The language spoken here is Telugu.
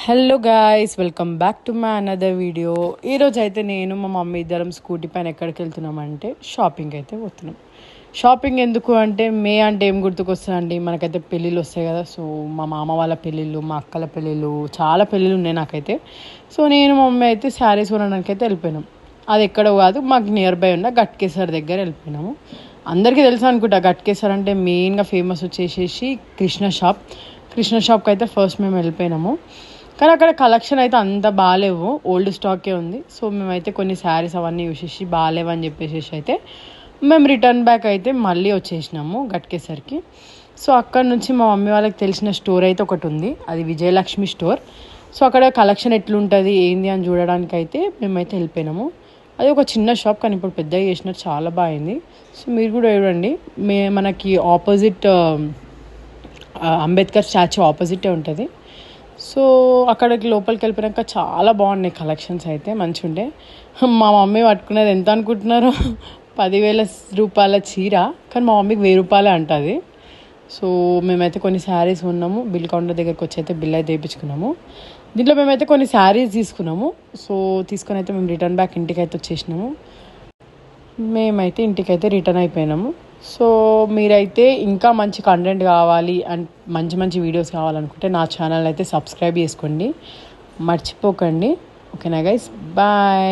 Hello guys, welcome back to my another video. ఈరోజు అయితే నేను మా మమ్మీ ఇద్దరం స్కూటీ పైన ఎక్కడికి వెళ్తున్నామంటే షాపింగ్ అయితే పోతున్నాం. షాపింగ్ ఎందుకు అంటే అంటే ఏం గుర్తుకొస్తుందండి, మనకైతే పెళ్ళిళ్ళు వస్తాయి కదా. సో మా మామ వాళ్ళ పెళ్ళిళ్ళు, మా అక్కల పెళ్ళిళ్ళు, చాలా పెళ్ళిళ్ళు ఉన్నాయి నాకైతే. సో నేను మా మమ్మీ అయితే శారీస్ కొనడానికి అయితే వెళ్ళిపోయినాం. అది ఎక్కడ కాదు, మాకు నియర్ బై ఉన్న గట్కేసర్ దగ్గర వెళ్ళిపోయినాము. అందరికీ తెలుసు అనుకుంటా, గట్కేసర్ అంటే మెయిన్గా ఫేమస్ వచ్చేసేసి కృష్ణ షాప్కి అయితే ఫస్ట్ మేము వెళ్ళిపోయినాము. కానీ అక్కడ కలెక్షన్ అయితే అంత బాగాలేవు, ఓల్డ్ స్టాకే ఉంది. సో మేమైతే కొన్ని శారీస్ అవన్నీ చూసేసి బాగాలేవు అని చెప్పేసి అయితే మేము రిటర్న్ బ్యాక్ అయితే మళ్ళీ వచ్చేసినాము గట్కేసరికి. సో అక్కడ నుంచి మా మమ్మీ వాళ్ళకి తెలిసిన స్టోర్ అయితే ఒకటి ఉంది, అది విజయలక్ష్మి స్టోర్. సో అక్కడ కలెక్షన్ ఎట్లుంటుంది ఏంది అని చూడడానికి అయితే మేమైతే వెళ్ళిపోయినాము. అది ఒక చిన్న షాప్, కానీ ఇప్పుడు పెద్దగా చేసినట్టు చాలా బాగుంది. సో మీరు కూడా చూడండి, మనకి ఆపోజిట్ అంబేద్కర్ స్టాచ్యూ ఆపోజిటే ఉంటుంది. సో అక్కడికి లోపలికి వెళ్ళిపోయాక చాలా బాగున్నాయి కలెక్షన్స్, అయితే మంచిగా ఉండే. మా మమ్మీ పట్టుకునేది ఎంత అనుకుంటున్నారు, 10,000 రూపాయల చీర, కానీ మా మమ్మీకి 1,000 రూపాయలే అంటుంది. సో మేమైతే కొన్ని శారీస్ ఉన్నాము, బిల్ కౌంటర్ దగ్గరికి వచ్చి అయితే బిల్ అయితే వేయించుకున్నాము. దీంట్లో మేమైతే కొన్ని శారీస్ తీసుకున్నాము. సో తీసుకొని అయితే మేము రిటర్న్ బ్యాక్ ఇంటికి అయితే వచ్చేసినాము. మేమైతే ఇంటికైతే రిటర్న్ అయిపోయినాము. సో మీరైతే ఇంకా మంచి కంటెంట్ కావాలి అండ్ మంచి మంచి వీడియోస్ కావాలనుకుంటే నా ఛానల్ అయితే సబ్స్క్రైబ్ చేసుకోండి, మర్చిపోకండి. ఓకేనా గైస్, బాయ్.